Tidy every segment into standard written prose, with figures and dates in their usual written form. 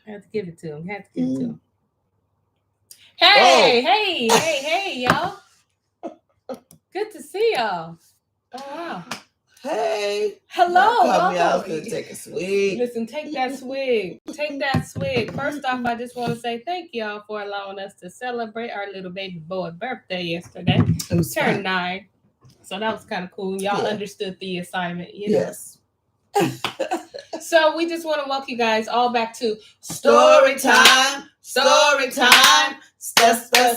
I have to give it to him. Have to give it to him. Oh. Hey, y'all. Good to see y'all. Oh, wow. Hey. Hello, Commmeee, I was welcome. going to take a swig. Listen, take that swig. Take that swig. First off, I just want to say thank y'all for allowing us to celebrate our little baby boy's birthday yesterday. It was turned 9. So that was kind of cool. Y'all understood the assignment, you know? Yes. So we just want to welcome you guys all back to Story time. Story time. Story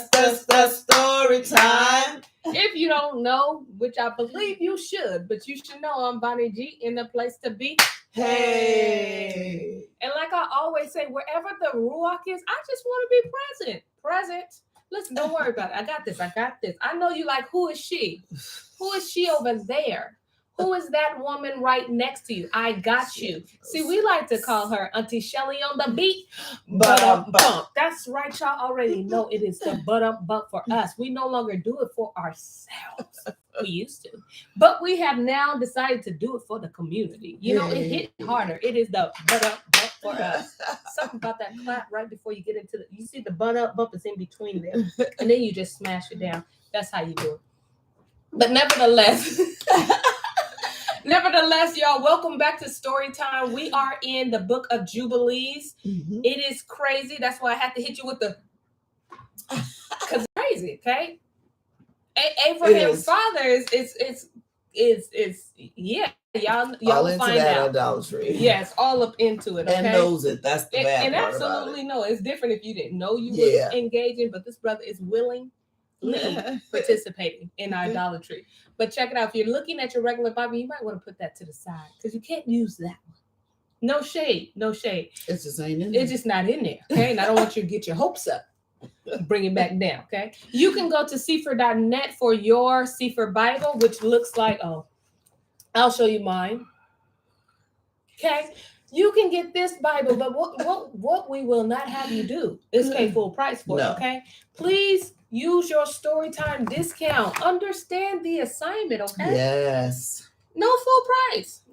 time. If you don't know, which I believe you should, but you should know I'm Bonnie G in the place to be. Hey. And like I always say, wherever the Ruach is, I just want to be present. Present. Listen, don't worry about it. I got this. I know you like, who is she? Who is she over there? Who is that woman right next to you? I got you. See, we like to call her Auntie Shelly on the beat. Bump. That's right, y'all already know it is the bump for us. We no longer do it for ourselves. We used to. But we have now decided to do it for the community. You know, it hit harder. It is the bump for us. Something about that clap right before you get into you see the bump is in between there. And then you just smash it down. That's how you do it. But nevertheless... Nevertheless, y'all, welcome back to Story Time. We are in the book of Jubilees. Mm-hmm. It is crazy. That's why I have to hit you with the... Because it's crazy, okay? Abraham's father is yeah. Y'all all into find that out. Idolatry. Yes, all up into it, okay? And knows it. That's the bad and part absolutely about it. No. It's different if you didn't know you were engaging, but this brother is willing. Participating in idolatry. But check it out. If you're looking at your regular Bible, you might want to put that to the side because you can't use that one. No shade. It's just ain't in there. It's just not in there. Okay. And I don't want you to get your hopes up. Bring it back down. Okay. You can go to ccfor.net for your Cepher Bible, which looks like, I'll show you mine. Okay. You can get this Bible, but what we will not have you do is pay full price for it. Okay. Please use your Storytime discount. Understand the assignment, okay? Yes. No full price.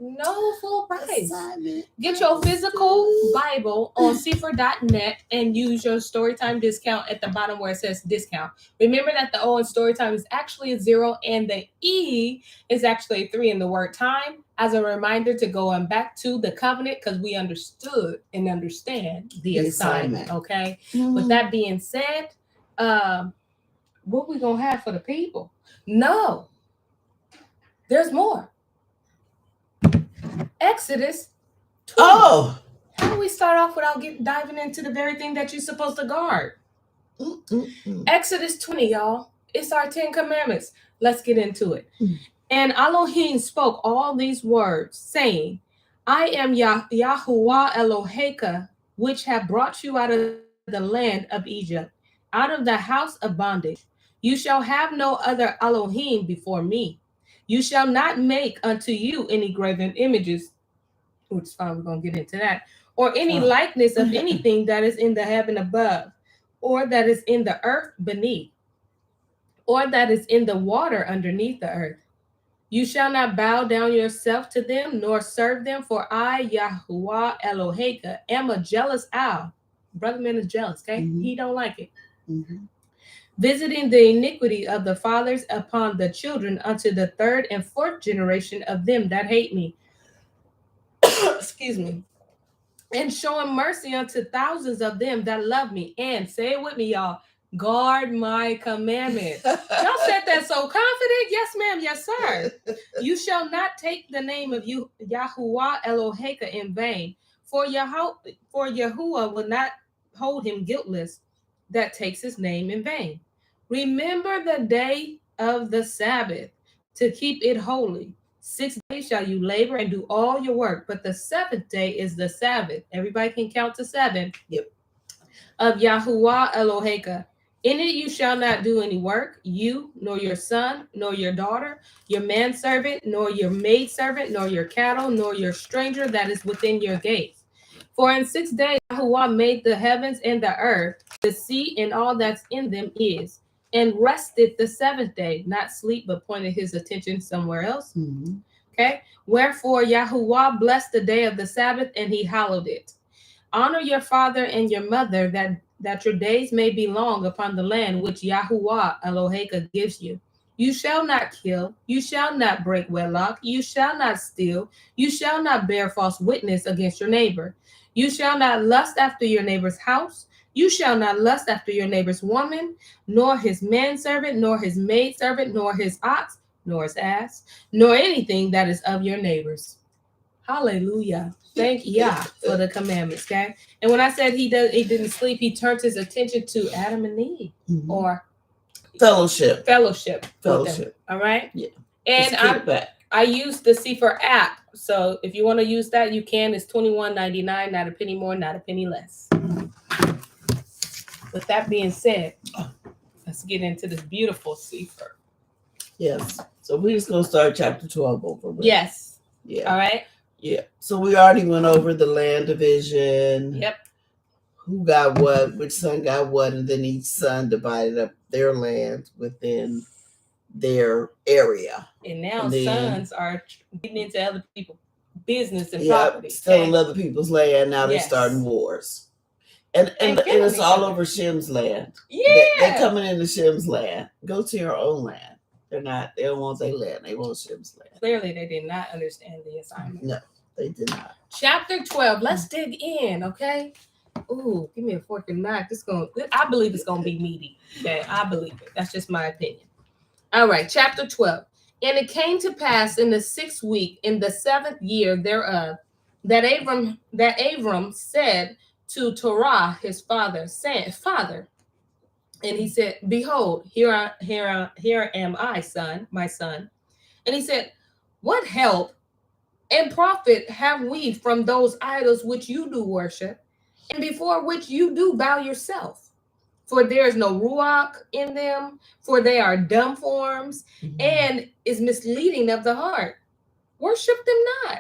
Assignment. Get your physical Bible on ccfor.net and use your Storytime discount at the bottom where it says discount. Remember that the O in Storytime is actually a 0 and the E is actually a 3 in the word time. As a reminder to go on back to the covenant because we understood and understand the assignment. Okay. Mm-hmm. With that being said, what we gonna have for the people? No, there's more. Exodus 20. Oh, how do we start off without diving into the very thing that you're supposed to guard? Exodus 20, y'all. It's our 10 commandments. Let's get into it. And Elohim spoke all these words, saying, I am Yahuwah Eloheka, which have brought you out of the land of Egypt, out of the house of bondage. You shall have no other Elohim before me. You shall not make unto you any graven images, which is fine, we're going to get into that, or any likeness of anything that is in the heaven above, or that is in the earth beneath, or that is in the water underneath the earth. You shall not bow down yourself to them, nor serve them, for I, Yahuwah Eloheka, am a jealous owl. Brother man is jealous, okay? Mm-hmm. He don't like it. Mm-hmm. Visiting the iniquity of the fathers upon the children unto the 3rd and 4th generation of them that hate me. Excuse me. And showing mercy unto thousands of them that love me. And say it with me, y'all. Guard my commandments. Y'all said that so confident. Yes, ma'am. Yes, sir. You shall not take the name of you, Yahuwah Eloheka, in vain. For Yahuwah will not hold him guiltless that takes his name in vain. Remember the day of the Sabbath to keep it holy. 6 days shall you labor and do all your work, but the 7th day is the Sabbath. Everybody can count to 7. Yep. Of Yahuwah Eloheka. In it you shall not do any work, you, nor your son, nor your daughter, your manservant, nor your maidservant, nor your cattle, nor your stranger that is within your gates. For in 6 days Yahuwah made the heavens and the earth, the sea and all that's in them is, and rested the 7th day, not sleep, but pointed his attention somewhere else. Mm-hmm. Okay. Wherefore Yahuwah blessed the day of the Sabbath, and he hallowed it. Honor your father and your mother, that your days may be long upon the land which Yahuwah Eloheka gives you. You shall not kill. You shall not break wedlock. You shall not steal. You shall not bear false witness against your neighbor. You shall not lust after your neighbor's house. You shall not lust after your neighbor's woman, nor his manservant, nor his maidservant, nor his ox, nor his ass, nor anything that is of your neighbor's. Hallelujah. Thank Yah for the commandments, okay? And when I said he didn't sleep, he turned his attention to Adam and Eve, or fellowship. Fellowship. All right? Yeah. And I used the C4 app. So if you want to use that, you can. It's $21.99, not a penny more, not a penny less. With that being said, let's get into this beautiful C4. Yes. So we're just gonna start chapter 12 over with. Yes. Yeah. All right. Yeah. So we already went over the land division. Yep. Who got what, which son got what, and then each son divided up their land within their area. And now sons are getting into other people's business and property. Stealing other people's land. Now they're starting wars. And it's all over Shem's land. Yeah. They're coming into Shem's land. Go to your own land. They don't want their land. They want Shem's land. Clearly they did not understand the assignment. No, they did not. Chapter 12. Let's dig in, okay? Ooh, give me a fork and knife. I believe it's gonna be meaty. Okay, I believe it. That's just my opinion. All right, chapter 12. And it came to pass in the 6th week, in the 7th year thereof, that Abram said to Terah his father, saying, Father, and he said, Behold, here am I, son, my son. And he said, What help and profit have we from those idols which you do worship, and before which you do bow yourself? For there is no ruach in them, for they are dumb forms, and is misleading of the heart. Worship them not.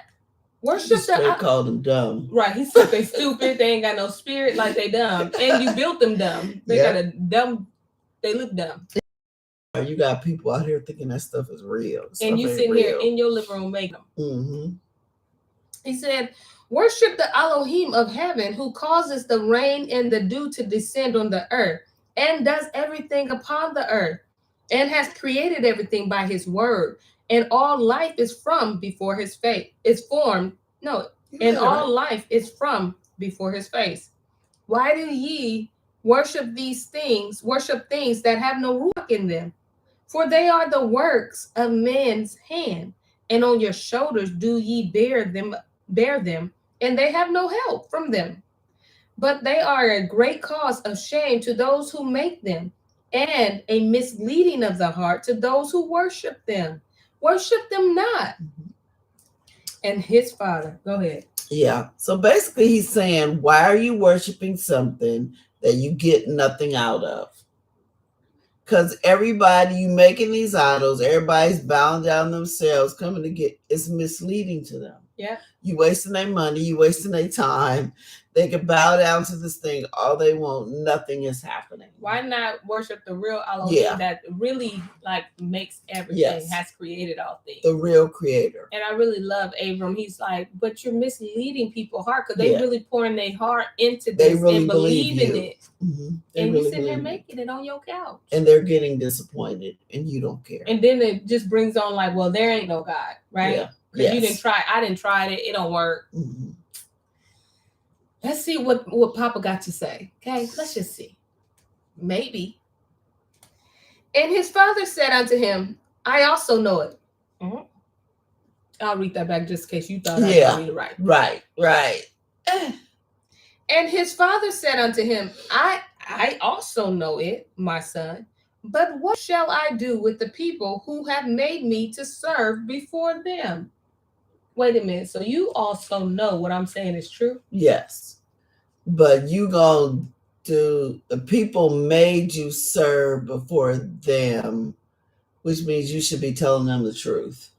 Worship them. They called them dumb. Right. He said they stupid. They ain't got no spirit, like they dumb. And you built them dumb. They got a dumb. They look dumb. You got people out here thinking that stuff is real. And you sitting here in your living room making them. He said, worship the Elohim of heaven, who causes the rain and the dew to descend on the earth, and does everything upon the earth, and has created everything by his word. And all life is from before his face. All life is from before his face. Why do ye worship these things, that have no ruach in them? For they are the works of men's hand, and on your shoulders do ye bear them, and they have no help from them. But they are a great cause of shame to those who make them, and a misleading of the heart to those who worship them. Worship them not. And his father, go ahead. Yeah. So basically he's saying, why are you worshiping something that you get nothing out of? Because everybody, you making these idols, everybody's bowing down themselves, coming to get, it's misleading to them. Yeah. You wasting their money, you wasting their time. They can bow down to this thing all they want. Nothing is happening. Why not worship the real Elohim that really makes everything, has created all things? The real creator. And I really love Abram. He's like, but you're misleading people's heart, because they really pouring their heart into this. They really and believe in it. And really you sitting there making it on your couch. And they're getting disappointed and you don't care. And then it just brings on well, there ain't no God, right? Yeah. Because you didn't try. I didn't try it. It don't work. Let's see what Papa got to say. Okay, let's just see. Maybe. And his father said unto him, I also know it. I'll read that back just in case you thought I didn't read it right. Right. And his father said unto him, I also know it, my son. But what shall I do with the people who have made me to serve before them? Wait a minute. So you also know what I'm saying is true? Yes. But you gonna do, the people made you serve before them, which means you should be telling them the truth.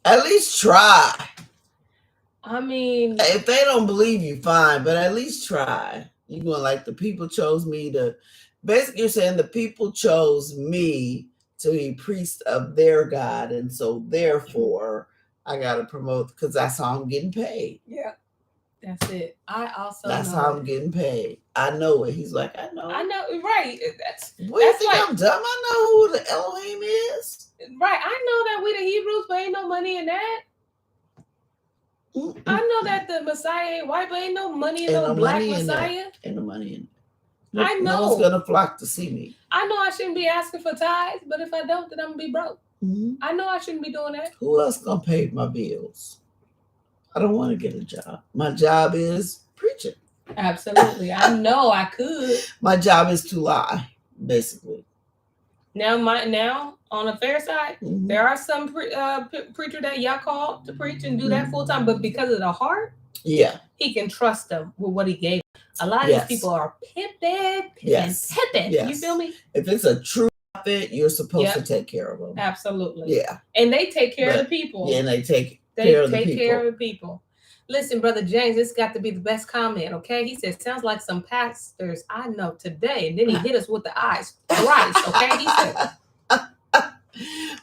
At least try. I mean, if they don't believe you, fine, but at least try. You're going the people chose me to, basically you're saying the people chose me to be priest of their God. And so therefore I got to promote, because that's how I'm getting paid. Yeah. That's it. I also That's know how I'm it. getting paid. I know it. He's like, I know. I know, right? That's What do you think like, I'm dumb? I know who the Elohim is. right. I know that we the Hebrews, but ain't no money in that. I know that the Messiah ain't white, but ain't no money in no black Messiah. Ain't no money in it. I know. No one's gonna flock to see me. I know I shouldn't be asking for tithes, but if I don't, then I'm gonna be broke. I know I shouldn't be doing that. Who else gonna pay my bills? I don't want to get a job. My job is preaching. Absolutely. I know I could. My job is to lie, basically. Now on the fair side, there are some preacher that y'all call to preach and do that full time, but because of the heart, he can trust them with what he gave. A lot of these people are pimping. Yes. You feel me? If it's a true prophet, you're supposed to take care of them. Absolutely. Yeah. And they take care of the people. Yeah, and they take care of the people. Listen, Brother James, this got to be the best comment, okay? He said, sounds like some pastors I know today. And then he hit us with the eyes thrice, okay? He said,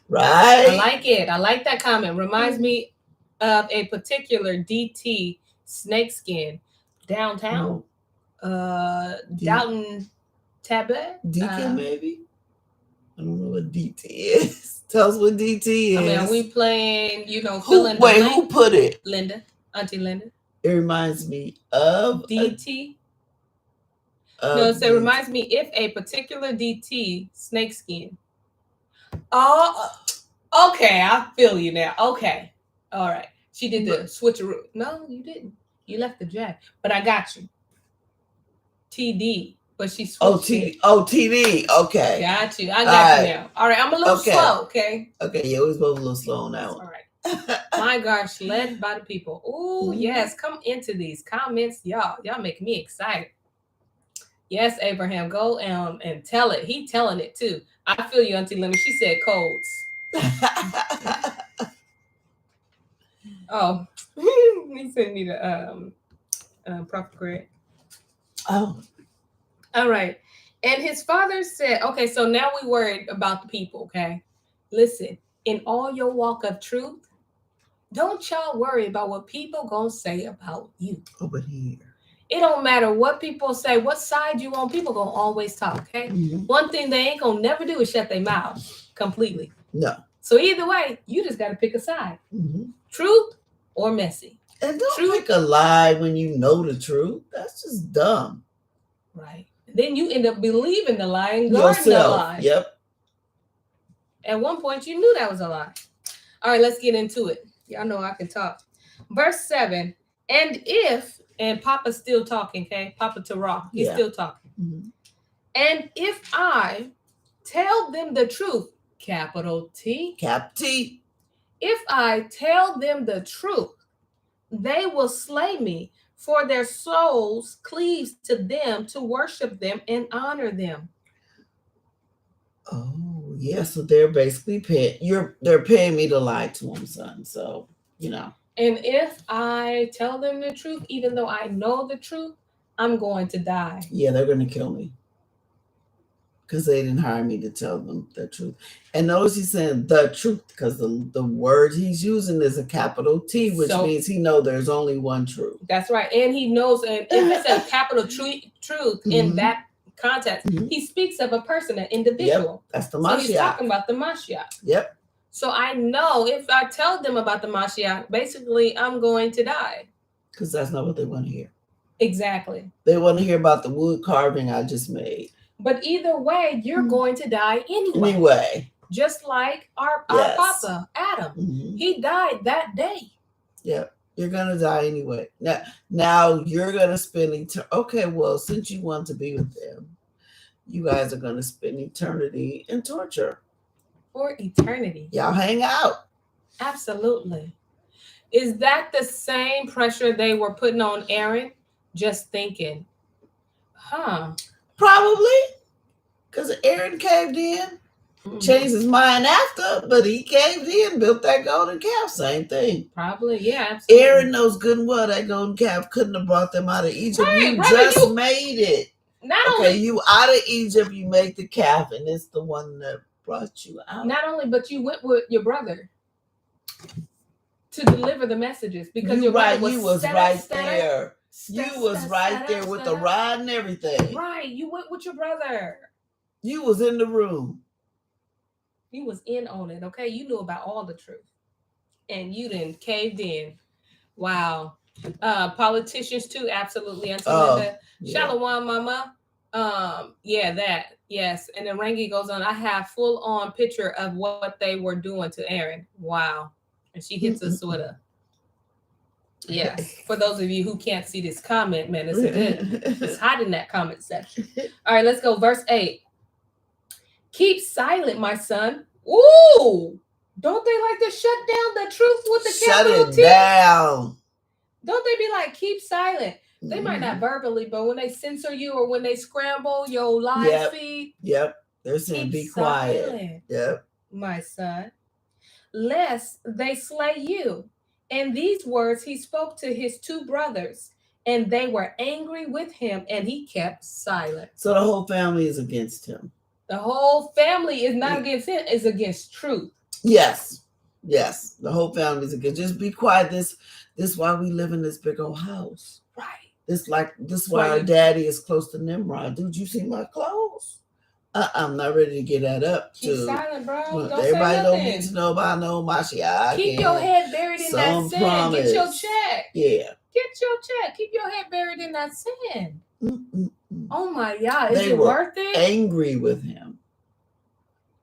right. I like it. I like that comment. Reminds me of a particular DT snakeskin downtown. Downton Tabet. Deacon, maybe? I don't know what DT is. Tell us what DT is. I mean, are we playing, who put it? Linda. Auntie Linda. It reminds me of DT. No, it reminds me if a particular DT snakeskin. Oh, okay. I feel you now. Okay. All right. She did the switcheroo. No, you didn't. You left the jack. But I got you. TD. But she switched it. TD. Okay. Got you. I got you now. All right. I'm a little slow, okay? Okay. You always both a little slow now. All right. My gosh, led by the people. Oh, yes. Come into these comments, y'all. Y'all make me excited. Yes, Abraham, go and tell it. He telling it too. I feel you, Auntie Lemmy. She said codes. Oh, he sent me the Prophet Greg. Oh. All right. And his father said, okay, so now we worried about the people, okay? Listen, in all your walk of truth, don't y'all worry about what people gonna say about you. Over here. It don't matter what people say, what side you on, people gonna always talk, okay? One thing they ain't gonna never do is shut their mouths completely. No. So either way, you just gotta pick a side. Truth or messy. And don't pick a lie when you know the truth. That's just dumb. Right. Then you end up believing the lie and guarding the lie. Yep. At one point, you knew that was a lie. All right, let's get into it. Y'all know I can talk. Verse 7. And Papa's still talking, okay? Papa Terah, he's still talking. And if I tell them the truth, capital T. Cap T. If I tell them the truth, they will slay me, for their souls cleaves to them to worship them and honor them. Oh, yeah. So they're basically they're paying me to lie to them, son. So, And if I tell them the truth, even though I know the truth, I'm going to die. Yeah, they're going to kill me. Because they didn't hire me to tell them the truth. And notice he's saying the truth because the word he's using is a capital T, which means he knows there's only one truth. That's right. And he knows, and if it's a capital truth in that context, he speaks of a person, an individual. Yep, that's the Mashiach. So he's talking about the Mashiach. Yep. So I know if I tell them about the Mashiach, basically I'm going to die. Because that's not what they want to hear. Exactly. They want to hear about the wood carving I just made. But either way, you're going to die anyway. Just like our Papa, Adam. He died that day. Yep. You're going to die anyway. Now you're going to spend okay, well, since you want to be with them, you guys are going to spend eternity in torture. For eternity. Y'all hang out. Absolutely. Is that the same pressure they were putting on Aaron? Just thinking. Probably. Because Aaron caved in. Changed his mind after, but he caved in, built that golden calf. Same thing. Probably, yeah. Absolutely. Aaron knows good and well that golden calf couldn't have brought them out of Egypt. Right, you just made it. Not only you out of Egypt, you make the calf, and it's the one that brought you out. Not only, but you went with your brother to deliver the messages because you're right. Was you was stutter, right stutter, there. You stutter, was stutter, right stutter, there with the stutter. rod and everything. Right. You went with your brother. You was in the room. You was in on it. Okay. You knew about all the truth. And you didn't caved in. Wow. Politicians too, absolutely. Auntie Linda. Yeah. Shalom, mama. Yeah, that. Yes. And then Rangi goes on, I have full on picture of what they were doing to Aaron. Wow. And she hits us with a yes. For those of you who can't see this comment, man, it's hot in that comment section. All right, let's go. Verse 8. Keep silent, my son. Ooh. Don't they like to shut down the truth with the capital T? Shut it down. Don't they be like, keep silent? They might not verbally, but when they censor you or when they scramble your live feed. Yep. They're saying be quiet. Yep. My son. Lest they slay you. And these words he spoke to his two brothers, and they were angry with him, and he kept silent. So the whole family is against him. The whole family is not against him, it's against truth. Yes. Yes. The whole family is against. Just be quiet. This why we live in this big old house. Right. This why our daddy is close to Nimrod. Dude, you see my clothes? I'm not ready to get that up. Keep silent, bro. Don't everybody say don't need to know about no Mashiach. Keep your head buried in that sin. Promise. Get your check. Yeah. Get your check. Keep your head buried in that sin. Oh my God. Is it worth it? Angry with him.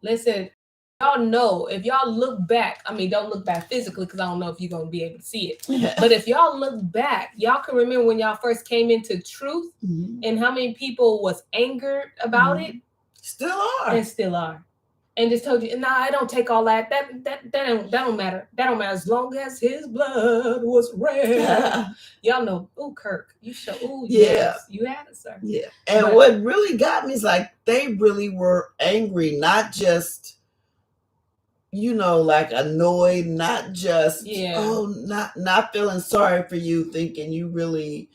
Listen, y'all know, if y'all look back, I mean, don't look back physically because I don't know if you're going to be able to see it. But if y'all look back, y'all can remember when y'all first came into truth and how many people was angered about it. Still are. And still are. And just told you, nah, I don't take all that. That don't matter. That don't matter as long as his blood was red. Y'all know, ooh, Kirk, you show, ooh, yes, you had it, sir. Yeah. And what really got me is like they really were angry, not just, like annoyed, not just, not feeling sorry for you, thinking you really,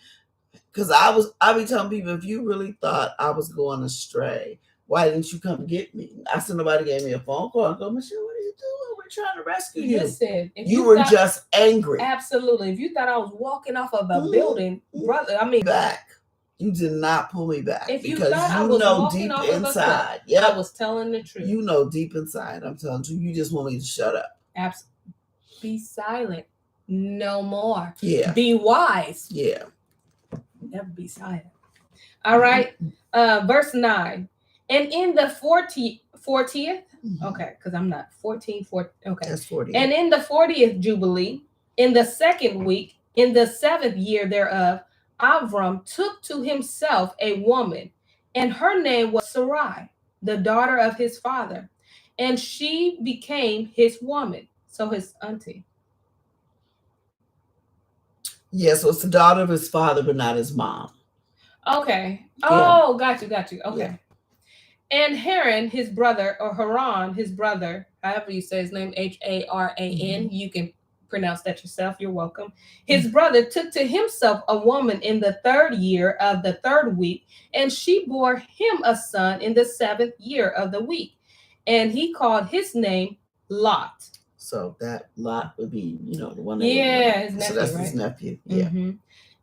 because I be telling people, if you really thought I was going astray, why didn't you come get me? I said nobody gave me a phone call. I go, Michelle, what are you doing? We're trying to rescue you. Listen, you were just angry. Absolutely. If you thought I was walking off of a building, brother, I mean, back. You did not pull me back. If you thought I was walking off inside, I was telling the truth. You know deep inside, I'm telling you, you just want me to shut up. Absolutely. Be silent. No more. Yeah. Be wise. Yeah. Never be silent. All right. Verse 9. And in the 40th, okay, because I'm not 14, okay. That's 40. And in the 40th Jubilee, in the second week, in the 7th year thereof, Avram took to himself a woman, and her name was Sarai, the daughter of his father, and she became his woman, so his auntie. Yes, so it's the daughter of his father, but not his mom. Okay. Oh, got you. Okay. Yeah. And Haran, his brother, or Haran, his brother, however you say his name, Haran, you can pronounce that yourself. You're welcome. His brother took to himself a woman in the 3rd year of the 3rd week, and she bore him a son in the 7th year of the week. And he called his name Lot. So that Lot would be, the one that his nephew, so that's right? His nephew. Yeah.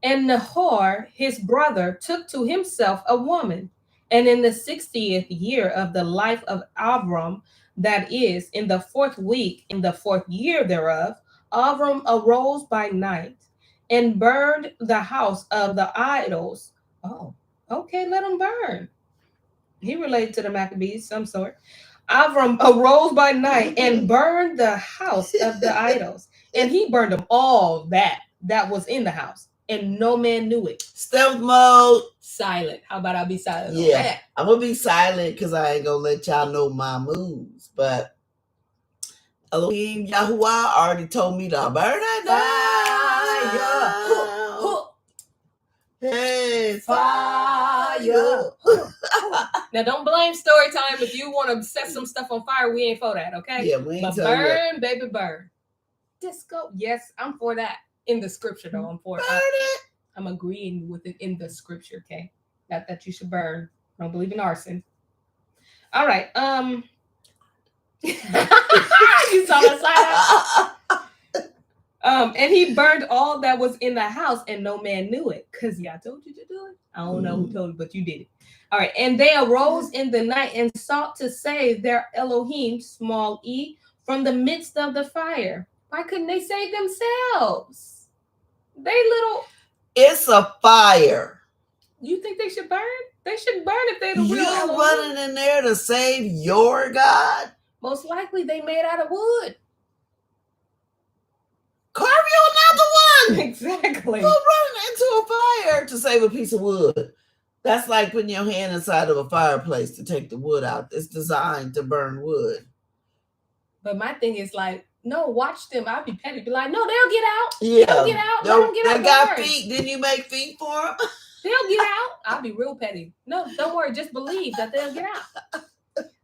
And Nahor, his brother, took to himself a woman. And in the 60th year of the life of Abram, that is, in the 4th week, in the 4th year thereof, Abram arose by night and burned the house of the idols. Oh, okay, let him burn. He related to the Maccabees, some sort. Abram arose by night and burned the house of the idols. And he burned them all that was in the house. And no man knew it. Stealth mode. Silent. How about I be silent? Yeah, I'm going to be silent because I ain't going to let y'all know my moves. But Elohim Yahuwah already told me to burn it down. Hey, fire. Now, don't blame Storytime if you want to set some stuff on fire. We ain't for that, okay? Yeah, we ain't. But burn, baby, burn. Disco. Yes, I'm for that. In the scripture, though, I'm for it. I'm agreeing with it in the scripture, okay? Not that you should burn. I don't believe in arson. All right. You saw that slide out? And he burned all that was in the house, and no man knew it, because I told you to do it. I don't know who told you, but you did it. All right. And they arose in the night and sought to save their Elohim, small e, from the midst of the fire. Why couldn't they save themselves? They little. It's a fire. You think they should burn? They should burn if they're the real Elohim. You running in there to save your God? Most likely they made out of wood. Carve you another one. Exactly. Go running into a fire to save a piece of wood. That's like putting your hand inside of a fireplace to take the wood out. It's designed to burn wood. But my thing is like, no, watch them. I'll be petty. Be like, no, they'll get out. Yeah. They'll get out. Let them get out. They got feet. Didn't you make feet for them? They'll get out. I'll be real petty. No, don't worry. Just believe that they'll get out.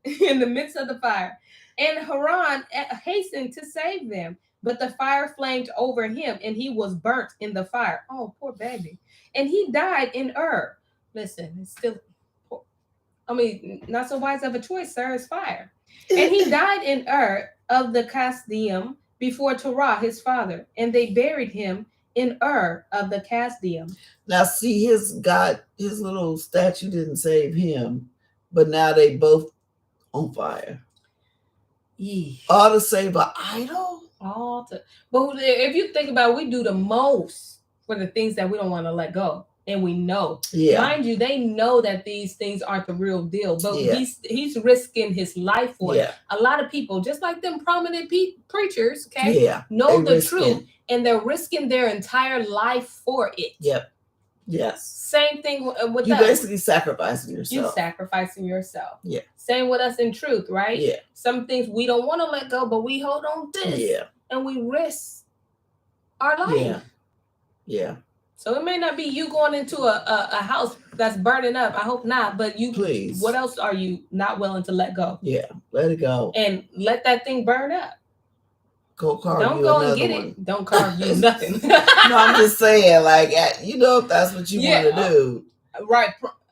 In the midst of the fire. And Haran hastened to save them. But the fire flamed over him, and he was burnt in the fire. Oh, poor baby. And he died in Ur. Listen, it's still, I mean, not so wise of a choice, sir. It's fire. And he died in Ur of the Kasdim before Terah, his father. And they buried him in Ur of the Kasdim. Now, see, his little statue didn't save him, but now they both on fire. All to save an idol? But if you think about it, we do the most for the things that we don't want to let go. And we know. Yeah. Mind you, they know that these things aren't the real deal. But he's risking his life for it. A lot of people, just like them prominent preachers, know the truth. And they're risking their entire life for it. Yep. Yes. Same thing with you us. You basically sacrificing yourself. You sacrificing yourself. Yeah. Same with us in truth, right? Yeah. Some things we don't want to let go, but we hold on to this. Yeah. And we risk our life. Yeah. Yeah. So it may not be you going into a house that's burning up. I hope not. But you, please. What else are you not willing to let go? Yeah. Let it go. And let that thing burn up. Go carve Don't you go another and get one. it. Don't carve you nothing. No, I'm just saying, like, you know, if that's what you want to do. Right.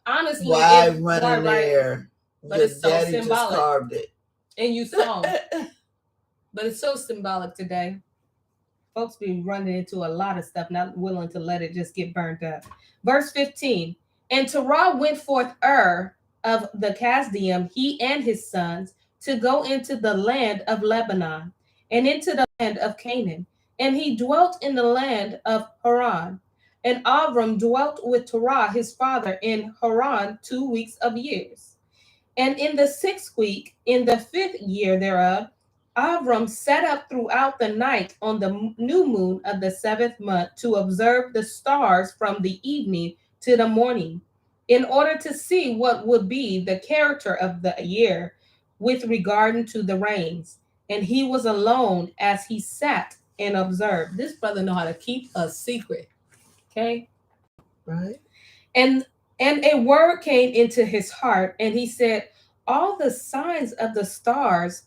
Honestly. Why run in there? But it's so daddy symbolic. Just carved it. And you saw. But it's so symbolic today. Folks be running into a lot of stuff, not willing to let it just get burnt up. Verse 15. And Terah went forth Ur of the Kasdim, he and his sons, to go into the land of Lebanon, and into the land of Canaan. And he dwelt in the land of Haran. And Avram dwelt with Terah his father in Haran 2 weeks of years. And in the 6th week, in the 5th year thereof, Avram sat up throughout the night on the new moon of the 7th month to observe the stars from the evening to the morning, in order to see what would be the character of the year with regard to the rains. And he was alone as he sat and observed. This brother know how to keep a secret. Okay? Right. And a word came into his heart, and he said, all the signs of the stars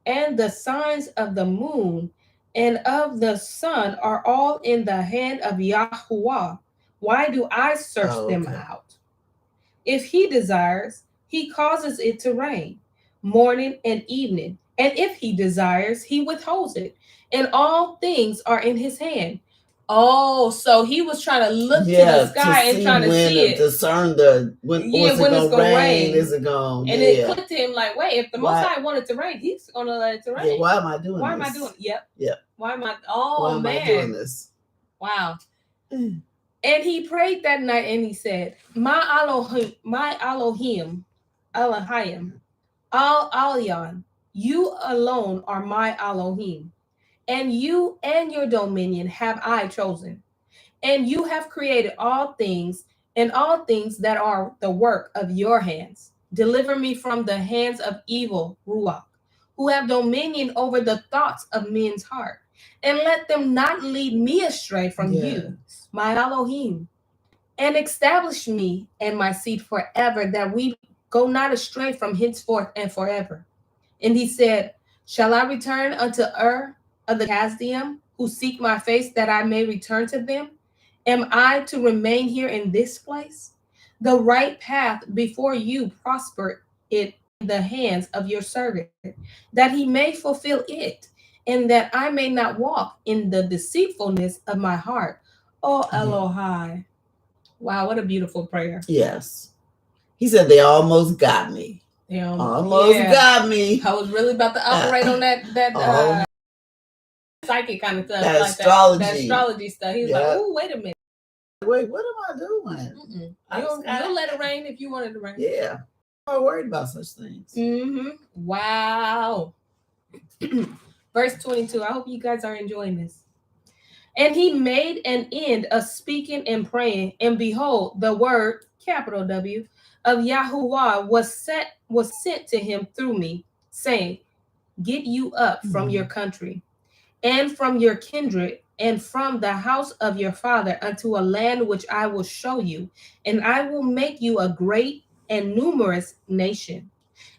and the signs of the moon and of the sun are all in the hand of Yahuwah. Why do I search them out? If he desires, he causes it to rain, morning and evening. And if he desires, he withholds it. And all things are in his hand. Oh, so he was trying to look to the sky and trying to see it. Discern when it's going to rain. Is it going? And it clicked to him like, wait, if the Most High wanted to rain, he's going to let it to rain. Yeah, why am I doing this? Why am I doing it? Yep. Yep. Why am I? Why am I doing this? Wow. And he prayed that night and he said, my Elohim, Al-Alyon, you alone are my Elohim. And you and your dominion have I chosen. And you have created all things, and all things that are the work of your hands. Deliver me from the hands of evil, Ruach, who have dominion over the thoughts of men's heart. And let them not lead me astray from you, my Elohim. And establish me and my seed forever, that we go not astray from henceforth and forever. And he said, shall I return unto Ur of the Kasdim, who seek my face, that I may return to them? Am I to remain here in this place? The right path before you prosper it in the hands of your servant, that he may fulfill it. and that I may not walk in the deceitfulness of my heart. Oh, Elohai. Wow, what a beautiful prayer. Yes. He said they almost got me. Almost got me. I was really about to operate on that psychic kind of stuff. That like astrology. That astrology stuff. He was like, oh, wait a minute. Wait, what am I doing? You'll let it rain if you want it to rain. Yeah. I'm not worried about such things. Wow. Verse 22. I hope you guys are enjoying this. And he made an end of speaking and praying, and behold, the word, capital W, of Yahuwah was sent to him through me, saying, get you up from your country, and from your kindred, and from the house of your father unto a land which I will show you, and I will make you a great and numerous nation.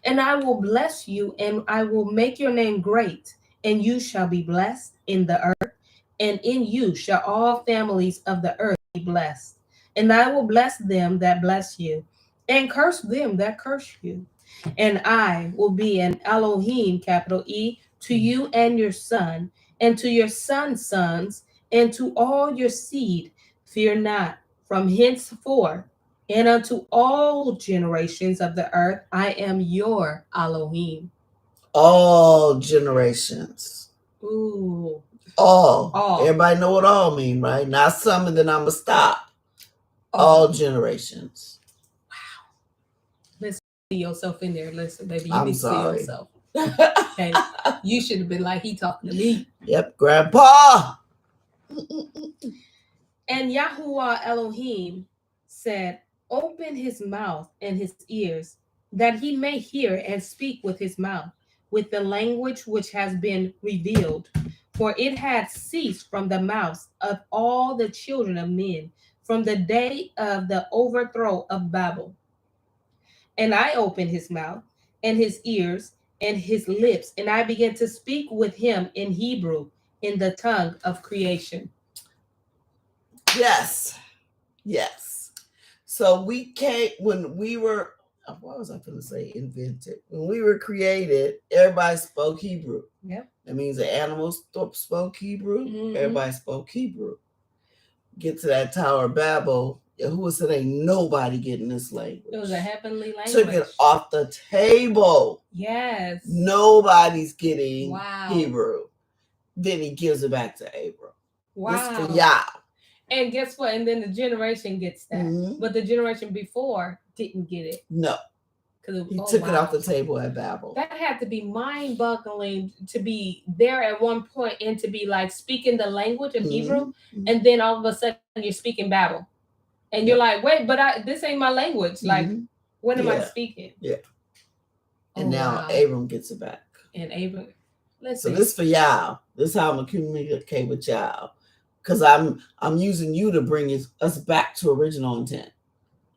And I will bless you, and I will make your name great, and you shall be blessed in the earth, and in you shall all families of the earth be blessed. And I will bless them that bless you, and curse them that curse you. And I will be an Elohim, capital E, to you and your son, and to your son's sons, and to all your seed. Fear not, from henceforth and unto all generations of the earth, I am your Elohim. All generations. Ooh. All. Everybody know what all mean, right? Not some, and then I'm going to stop. All generations. Wow. Listen, see yourself in there. Listen, baby, you I'm need to sorry. see yourself. Okay. You should have been like, he talking to me. Yep, Grandpa. And Yahuwah Elohim said, open his mouth and his ears, that he may hear and speak with his mouth, with the language which has been revealed. For it had ceased from the mouths of all the children of men, from the day of the overthrow of Babel. And I opened his mouth and his ears and his lips, and I began to speak with him in Hebrew, in the tongue of creation. Yes. So we came when we were, what was I going to say? Invented. When we were created, everybody spoke Hebrew. Yep. That means the animals spoke Hebrew. Everybody spoke Hebrew. Get to that Tower of Babel. Who said ain't nobody getting this language? It was a heavenly language. Took it off the table. Yes. Nobody's getting Hebrew. Then he gives it back to Abram. Wow. This for y'all. And guess what? And then the generation gets that. But the generation before didn't get it. No. He took it off the table at Babel. That had to be mind-boggling to be there at one point and to be like speaking the language of Hebrew, and then all of a sudden you're speaking Babel. And you're like, wait, but this ain't my language. Like, what am I speaking? Yeah. And now Abram gets it back. And Abram, so this for y'all. This is how I'm gonna communicate with y'all. Because I'm using you to bring us back to original intent.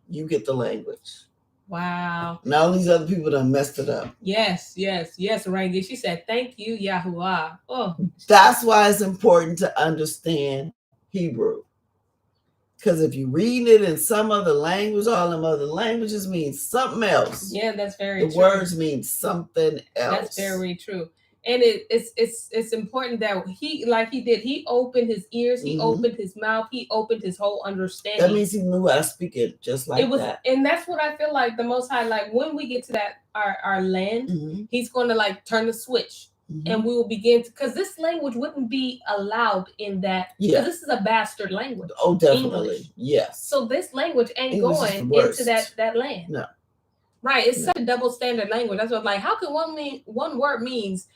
You get the language. Wow. Now all these other people done messed it up. Yes, Rangi. She said, thank you, Yahuwah. Oh. That's why it's important to understand Hebrew. Because if you read it in some other language, all them other languages mean something else. Yeah, that's very true. The words mean something else. That's very true. And it's important that he opened his ears, he opened his mouth, he opened his whole understanding. That means he knew how to speak it just like that. And that's what I feel like the Most High, like when we get to that our land, he's going to like turn the switch, and we will begin to, because this language wouldn't be allowed in that, because this is a bastard language. Oh, definitely. English. Yes. So this language ain't going into that land. No. Right. It's such a double standard language. That's what, like, how can one word means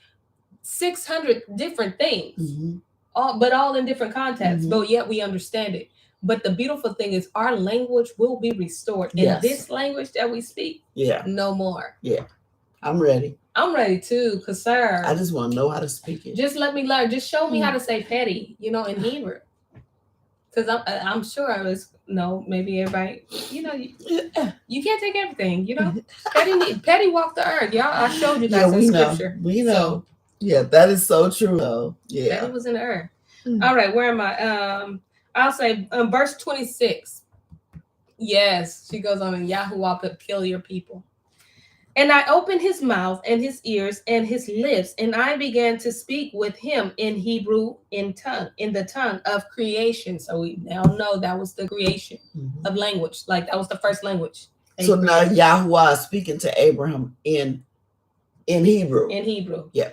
600 different things, all in different contexts, but yet we understand it. But the beautiful thing is our language will be restored. And this language that we speak, no more. Yeah. I'm ready. I'm ready too, because sir, I just want to know how to speak it. Just let me learn. Just show me how to say petty, in Hebrew. Because I'm sure I was, maybe everybody, you can't take everything, Petty walked the earth. Y'all, I showed you guys in scripture. We know. So, yeah, that is so true, though. Yeah. Petty was in the earth. All right, where am I? I'll say verse 26. Yes, she goes on in Yahuwah peculiar people. And I opened his mouth and his ears and his lips, and I began to speak with him in Hebrew, in the tongue of creation. So we now know that was the creation of language. Like that was the first language. So now Yahuwah is speaking to Abraham in Hebrew. In Hebrew. Yeah.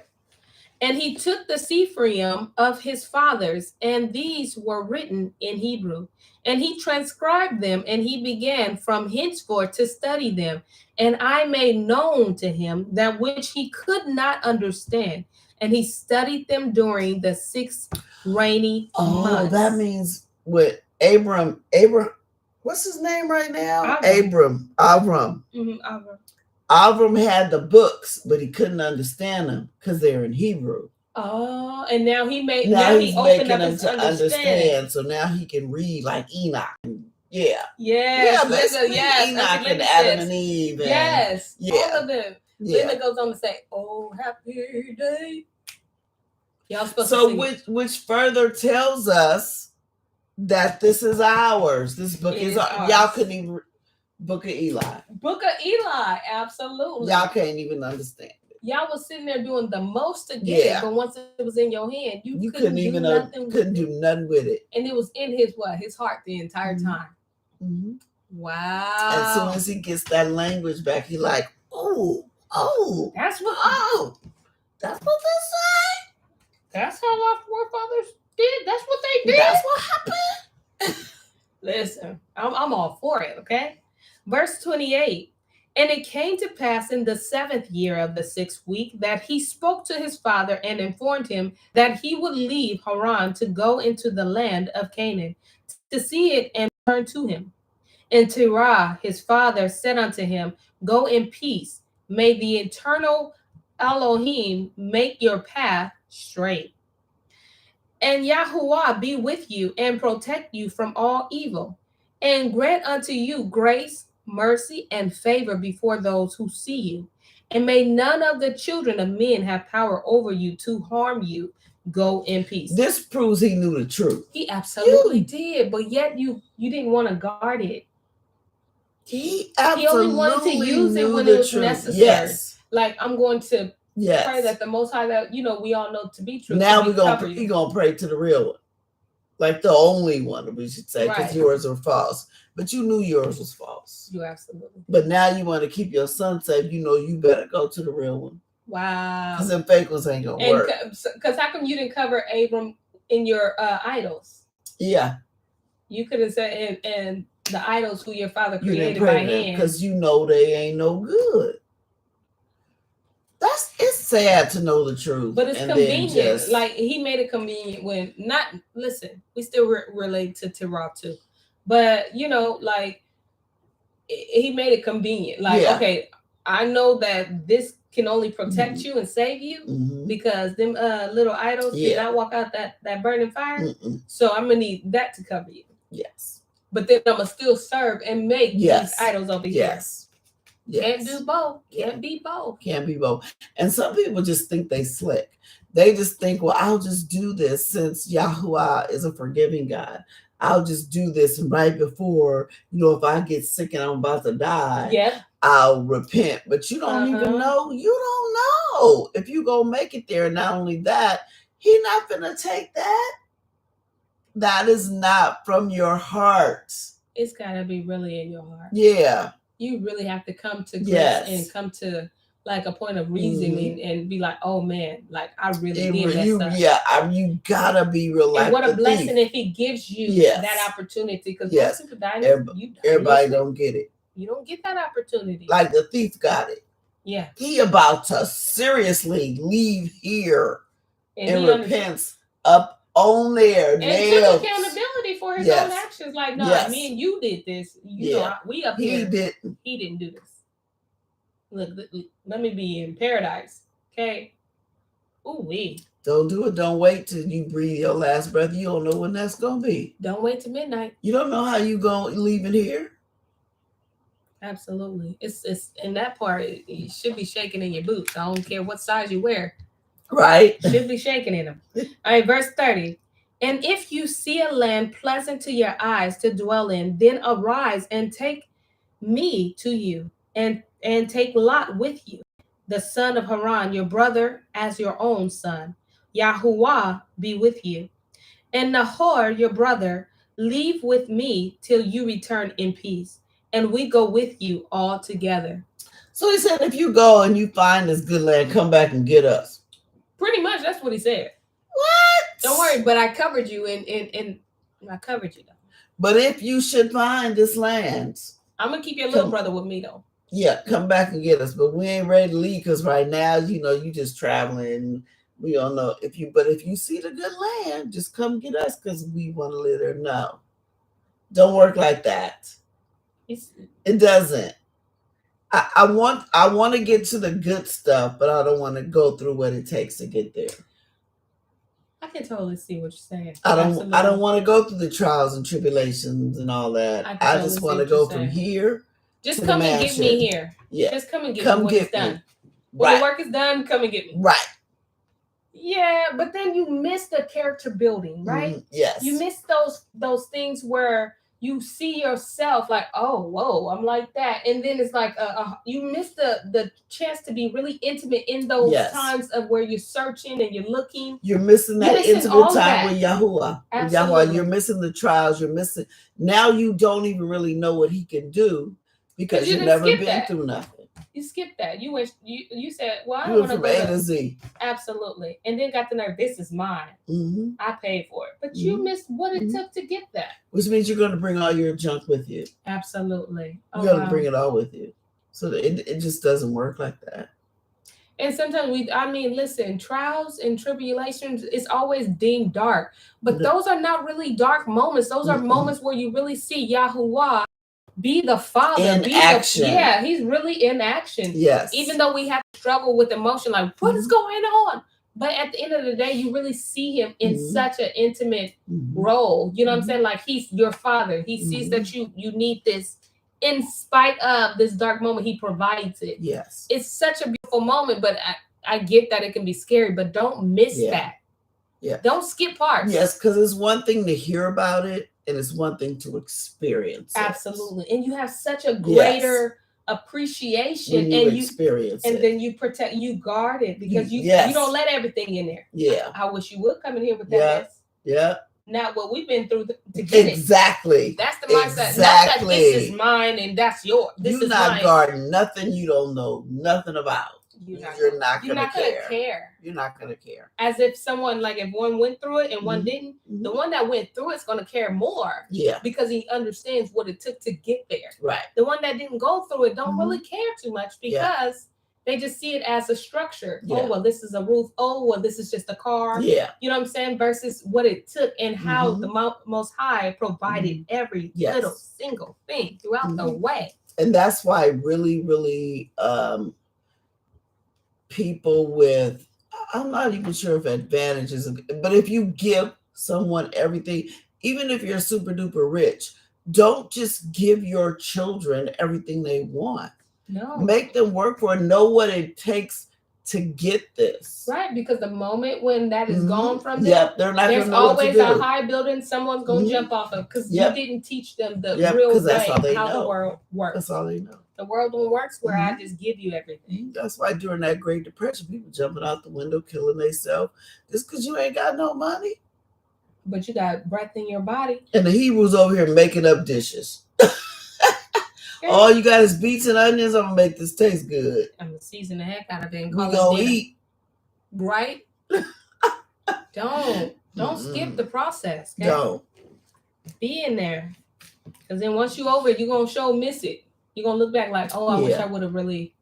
And he took the '0ryTim of his fathers, and these were written in Hebrew. And he transcribed them, and he began from henceforth to study them. And I made known to him that which he could not understand. And he studied them during the 6 rainy months. That means with Abram, what's his name right now? Avram. Avram had the books, but he couldn't understand them because they're in Hebrew. Oh, and now he made he's opened making up them his to understand. So now he can read like Enoch. Yeah. Yes. Yes. Enoch and Adam and Eve. And, yes. Yeah. All of them. Yeah. Linda goes on to say, "Oh, happy day." Y'all supposed to sing which further tells us that this is ours. This book is ours. Y'all couldn't even Book of Eli. Book of Eli, absolutely. Y'all can't even understand it. Y'all was sitting there doing the most to get it, but once it was in your hand, you couldn't even do nothing with it. And it was in his heart the entire time. Mm-hmm. Wow. As soon as he gets that language back, he like, that's what they say. That's how our forefathers did. That's what they did. That's what happened. Listen, I'm all for it, okay? Verse 28. And it came to pass in the 7th year of the 6th week that he spoke to his father and informed him that he would leave Haran to go into the land of Canaan to see it and return to him. And Terah, his father, said unto him, Go in peace. May the eternal Elohim make your path straight. And Yahuwah be with you and protect you from all evil, and grant unto you grace, mercy, and favor before those who see you. And may none of the children of men have power over you to harm you. Go in peace. This proves he knew the truth. He absolutely did, but yet you didn't want to guard it. He only wanted to use it when it was necessary. Yes. Like, I'm going to pray that the Most High, that we all know to be true. Now we're gonna pray to the real one, like the only one, we should say, because yours are false. But you knew yours was false. You absolutely. But now you want to keep your son safe. You better go to the real one. Wow. Because them fake ones ain't gonna work. Because how come you didn't cover Abram in your idols? Yeah. You could have said and the idols who your father created by hand. Because they ain't no good. It's sad to know the truth, but it's convenient. Like, he made it convenient when we still relate to Terah too, but like, he made it convenient. Like, okay, I know that this can only protect you and save you because them little idols did not walk out that burning fire. So I'm gonna need that to cover you. Yes, but then I'm gonna still serve and make these idols over here. Yes. Can't do both. Can't be both. Can't be both. And some people just think they slick. They just think, well, I'll just do this since Yahuwah is a forgiving God. I'll just do this, and right before, if I get sick and I'm about to die, I'll repent. But you don't even know. You don't know if you go make it there. And not only that, He's not gonna take that. That is not from your heart. It's gotta be really in your heart. Yeah. You really have to come to grips and come to like a point of reasoning and be like, oh man, like I really did that stuff. Yeah, you gotta be real. And what a blessing if he gives you that opportunity, because most people die. Everybody don't get it. You don't get that opportunity. Like the thief got it. Yeah. He about to seriously leave here and repents up on there. And took accountability for his own actions. Like, no, me and you did this. We up here. He didn't do this. Look, let me be in paradise. Okay. Ooh wee. Don't do it. Don't wait till you breathe your last breath. You don't know when that's gonna be. Don't wait till midnight. You don't know how you gonna leave it here. Absolutely. It's in that part. You should be shaking in your boots. I don't care what size you wear. Right. Should be shaking in them. All right, verse 30. And if you see a land pleasant to your eyes to dwell in, then arise and take me to you, and and take Lot with you, the son of Haran, your brother, as your own son. Yahuwah be with you. And Nahor, your brother, leave with me till you return in peace, and we go with you all together. So he said, if you go and you find this good land, come back and get us. Pretty much that's what he said. What? Don't worry, but I covered you in I covered you though. But if you should find this land, I'm gonna keep your little brother with me though. Yeah, come back and get us. But we ain't ready to leave because right now, you just traveling. We don't know if you see the good land, just come get us because we want to live there. No, don't work like that. It doesn't. I want to get to the good stuff, but I don't want to go through what it takes to get there. I can totally see what you're saying. I don't want to go through the trials and tribulations and all that. I just want to go from here. Just come and get me here. Yeah. Just come and get me when it's done. When the work is done, come and get me. Right. Yeah, but then you miss the character building, right? Yes. You miss those things where you see yourself like, oh, whoa, I'm like that. And then it's like you miss the chance to be really intimate in those times of where you're searching and you're looking. You're missing that intimate time with Yahuwah. Absolutely. You're missing the trials. You're missing. Now you don't even really know what he can do because you've never been through nothing. You skipped that. You said, well, I don't want to go from A to Z. Absolutely. And then got to know this is mine. I paid for it. But you missed what it took to get that. Which means you're going to bring all your junk with you. Absolutely. You're going to bring it all with you. So it just doesn't work like that. And sometimes listen, trials and tribulations, it's always deemed dark. But those are not really dark moments. Those are moments where you really see Yahuwah be the Father. In action. He's really in action. Yes. Even though we have to struggle with emotion, like, what is going on? But at the end of the day, you really see him in such an intimate role. You know what I'm saying? Like, he's your Father. He sees that you need this. In spite of this dark moment, he provides it. Yes. It's such a beautiful moment, but I get that it can be scary, but don't miss that. Yeah. Don't skip parts. Yes, because it's one thing to hear about it, and it's one thing to experience it. Absolutely. And you have such a greater appreciation when you experience and then you protect, you guard it because you don't let everything in there. Yeah. I wish you would come in here with that. Yeah. Not what we've been through to get it. Exactly. That's the mindset. Not that this is mine and that's yours. You're not guarding nothing you don't know nothing about. You're not gonna care. You're not gonna care. As if someone, like, if one went through it and one didn't, the one that went through it's gonna care more. Yeah. Because he understands what it took to get there. Right. The one that didn't go through it don't really care too much because they just see it as a structure. Yeah. Oh, well, this is a roof. Oh, well, this is just a car. Yeah. You know what I'm saying? Versus what it took and how the Most High provided every little single thing throughout the way. And that's why really, really people with, I'm not even sure if advantages, but if you give someone everything, even if you're super duper rich, don't just give your children everything they want. No. Make them work for it. Know what it takes to get this. Right, because the moment when that is gone from them, they're not there's always a high building someone's going to jump off of because you didn't teach them the real way how the world works. That's all they know. The world don't works where I just give you everything. That's why during that Great Depression, people jumping out the window, killing themselves just because you ain't got no money. But you got breath in your body. And the Hebrews over here making up dishes. All you got is beets and onions. I'm gonna make this taste good. I'm gonna season the heck out of it. We gonna eat, right? Don't skip the process. Okay? Don't be in there, because then once you over it, you're gonna miss it. You're gonna look back like, oh, I wish I would have really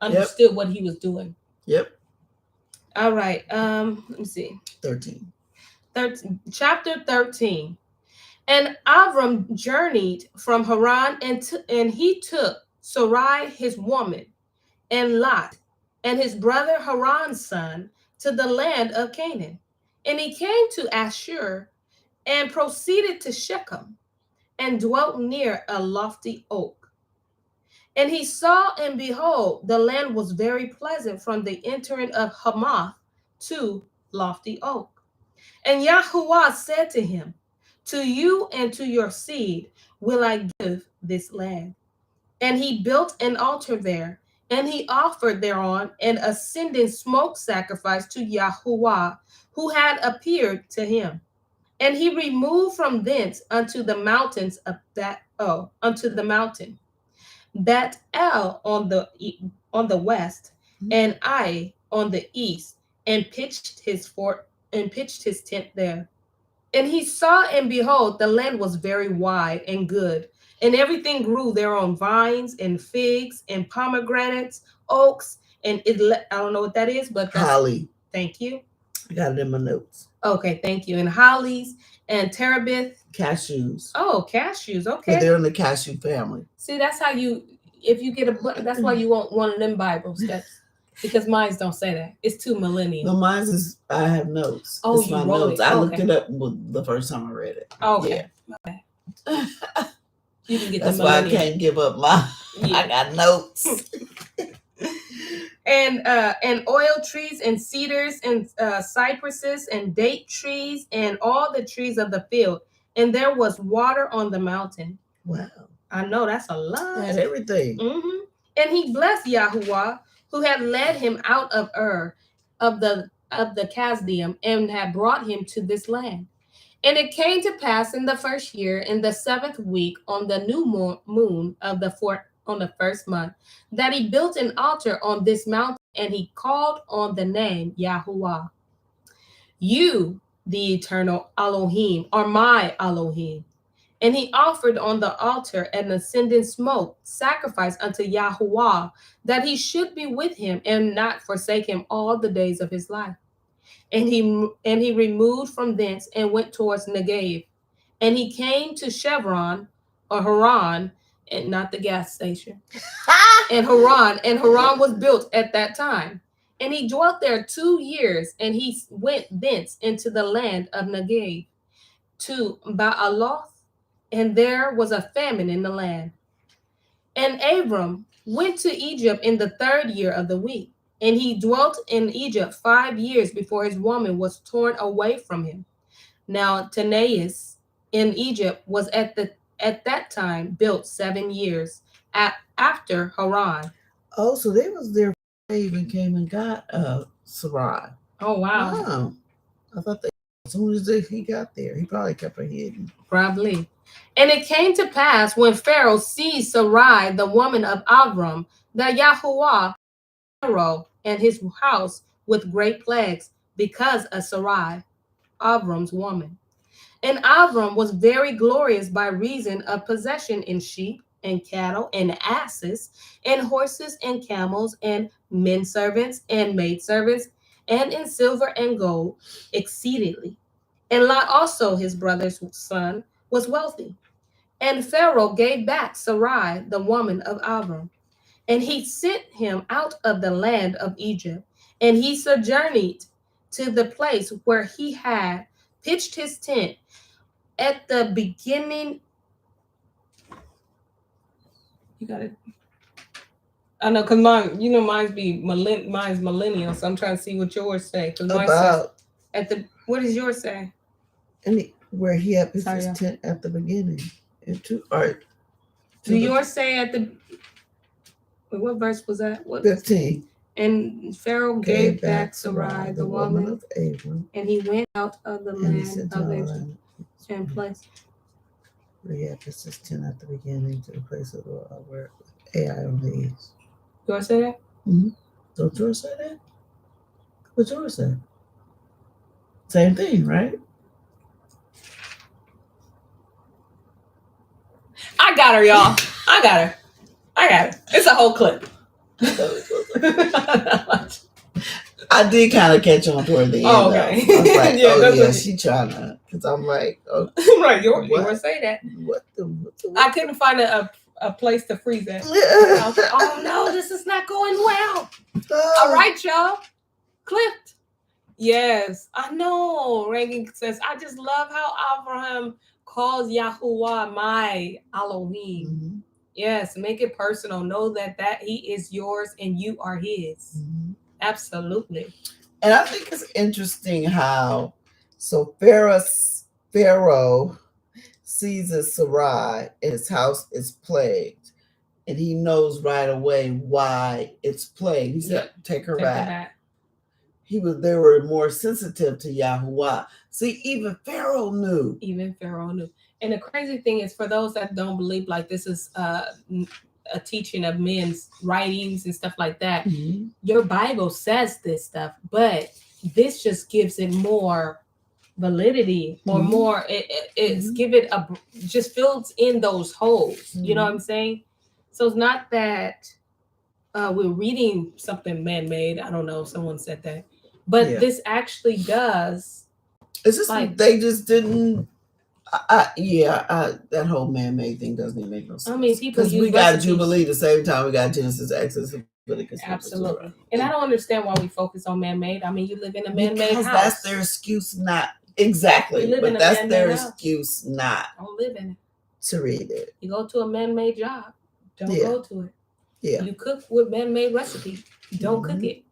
understood what he was doing. Yep. All right. Let me see. 13. Chapter 13. And Avram journeyed from Haran, and he took Sarai his woman, and Lot, and his brother Haran's son, to the land of Canaan. And he came to Ashur, and proceeded to Shechem, and dwelt near a lofty oak. And he saw, and behold, the land was very pleasant from the entering of Hamath to lofty oak. And Yahuwah said to him, to you and to your seed will I give this land. And he built an altar there, and he offered thereon an ascending smoke sacrifice to Yahuwah, who had appeared to him. And he removed from thence unto the mountains of unto the mountain Bet-el on the west, and Ai on the east, and pitched his tent there. And he saw, and behold, the land was very wide and good, and everything grew there on vines and figs and pomegranates, oaks, and I don't know what that is, but that's holly. Thank you. I got it in my notes. Okay, thank you. And hollies and terebinth. Cashews. Oh, cashews. Okay. But they're in the cashew family. See, that's how if you get that's why you want one of them Bibles. That's because mine don't say that. It's too millennial. No, mine is, I have notes. Oh, it's you my wrote notes. it. I looked it up the first time I read it. Okay. Yeah. Okay. You can get that's why I can't give up my, I got notes. And oil trees and cedars and cypresses and date trees and all the trees of the field. And there was water on the mountain. Wow. I know, that's a lot. That's everything. Mm-hmm. And he blessed Yahuwah, who had led him out of of the Chasdeum, and had brought him to this land. And it came to pass in the first year, in the 7th week, on the new moon of on the first month, that he built an altar on this mountain, and he called on the name Yahuwah. You, the eternal Elohim, are my Elohim. And he offered on the altar an ascending smoke sacrifice unto Yahuwah, that he should be with him and not forsake him all the days of his life. And he removed from thence and went towards Negev. And he came to Chevron or Haran, and not the gas station. and Haran was built at that time. And he dwelt there 2 years, and he went thence into the land of Negev to Baaloth, and there was a famine in the land. And Abram went to Egypt in the 3rd year of the week, and he dwelt in Egypt 5 years before his woman was torn away from him. Now Tanais in Egypt was at that time built 7 years after Haran. Oh, so they was there before they even came and got Sarai. Oh, wow. I thought as soon as he got there, he probably kept her hidden. Probably. And it came to pass when Pharaoh seized Sarai, the woman of Abram, that Yahuwah Pharaoh and his house with great plagues because of Sarai, Abram's woman. And Abram was very glorious by reason of possession in sheep and cattle and asses and horses and camels and men servants and maidservants and in silver and gold exceedingly. And Lot also, his brother's son, was wealthy. And Pharaoh gave back Sarai, the woman of Abram, and he sent him out of the land of Egypt. And he sojourned to the place where he had pitched his tent at the beginning. You got it. I know, cause mine's millennial, so I'm trying to see what yours say. Cause mine says what does yours say? And where he had pitched his tent at the beginning. Do yours say at the? What verse was that? 15. And Pharaoh gave back Sarai, the woman of Abram, and he went out of the land of Egypt and placed. Where he had pitched his tent at the beginning to the place of where AI on the east. Yours say that? Mm-hmm. Don't yours say that? What's yours say? Same thing, right? I got her, y'all. I got her. It's a whole clip. I did kind of catch on toward the end. Oh, okay. I was like, she trying to, because I'm like, right, yours say that. What I couldn't find a place to freeze it. I was like, oh no, this is not going well. All right, y'all. Clipped. Yes, I know. Reagan says, I just love how Abraham calls Yahuwah my Elohim. Mm-hmm. Yes, make it personal. Know that he is yours and you are his. Mm-hmm. Absolutely. And I think it's interesting how Pharaoh seizes Sarai and his house is plagued. and he knows right away why it's plague. He said, take her back. They were more sensitive to Yahuwah. See, even Pharaoh knew. And the crazy thing is, for those that don't believe, like this is a teaching of men's writings and stuff like that, your Bible says this stuff, but this just gives it more validity or more. It's give it a just fills in those holes. You know what I'm saying? So it's not that we're reading something man-made. I don't know. Someone said that. But this actually does. It's just like they just didn't. That whole man-made thing doesn't even make no sense. I mean, people because we got Jubilee the same time we got Genesis, Exodus, Leviticus. Absolutely. And I don't understand why we focus on man-made. I mean, you live in a man-made house. That's their excuse, not exactly. But that's their excuse, not. Don't live in it. To read it. You go to a man-made job. Don't go to it. Yeah. You cook with man-made recipe. Don't cook it.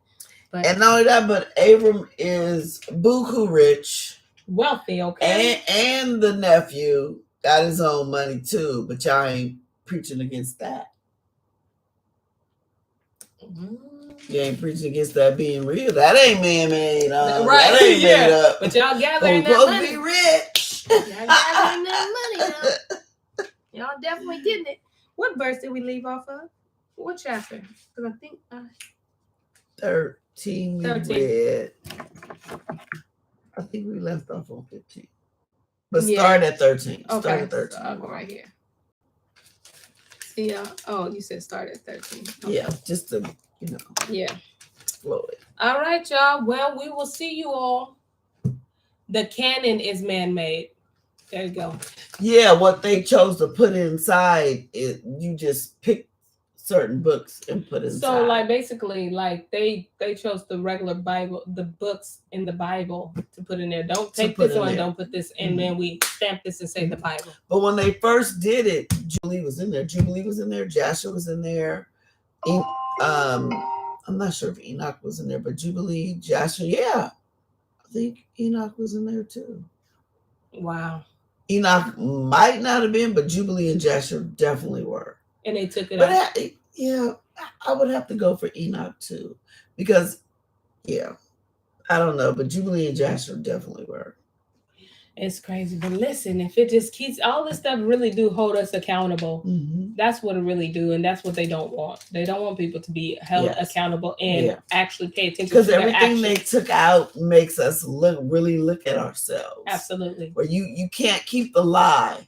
But, and not only that, but Abram is buku rich, wealthy, okay, and the nephew got his own money too. But y'all ain't preaching against that. You ain't preaching against that being real. That ain't man-made. Right? That ain't made up. But y'all gathering that supposed money. To be rich. Y'all gathering that money now. Y'all definitely getting it. What verse did we leave off of? What chapter? Because I think 13. 13. I think we left off on 15. But start at 13. Okay. Start at 13. So I'll go right here. See, you said start at 13. Okay. Yeah, just to, flow it. All right, y'all. Well, we will see you all. The canon is man-made. There you go. Yeah, what they chose to put inside, you just pick certain books and put inside. So, like, basically, like, they chose the regular Bible, the books in the Bible to put in there. Don't take this one, don't put this, and then we stamp this and say the Bible. But when they first did it, Jubilee was in there. Jubilee was in there. Joshua was in there. I'm not sure if Enoch was in there, but Jubilee, Joshua, I think Enoch was in there too. Wow. Enoch might not have been, but Jubilee and Joshua definitely were. And they took it out. I would have to go for Enoch too. Because, I don't know, but Jubilee and Joshua definitely were. It's crazy. But listen, if it just keeps, all this stuff really do hold us accountable. That's what it really do. And that's what they don't want. They don't want people to be held accountable and actually pay attention to their actions. Because everything they took out makes us really look at ourselves. Absolutely. Where you can't keep the lie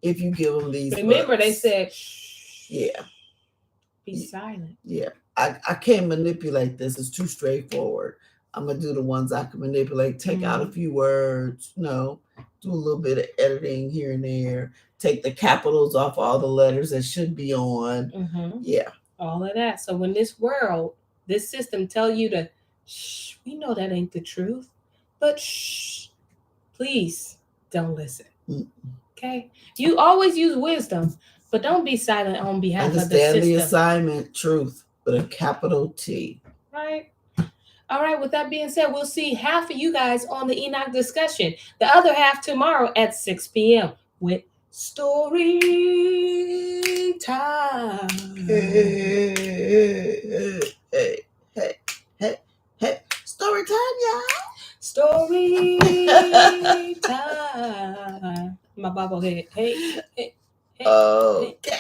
if you give them these Remember, books. They said, yeah. Be silent. Yeah. I can't manipulate this. It's too straightforward. I'm going to do the ones I can manipulate. Take out a few words. Do a little bit of editing here and there. Take the capitals off all the letters that should be on. Yeah. All of that. So when this world, this system tell you to, shh, we know that ain't the truth, but shh, please don't listen. Okay? You always use wisdom, but don't be silent on behalf of the system. Understand the assignment, truth, with a capital T. Right? All right, with that being said, we'll see half of you guys on the Enoch discussion. The other half tomorrow at 6 p.m. with Story Time. Hey. Story time, y'all. Story time. My bobblehead. Hey. Okay.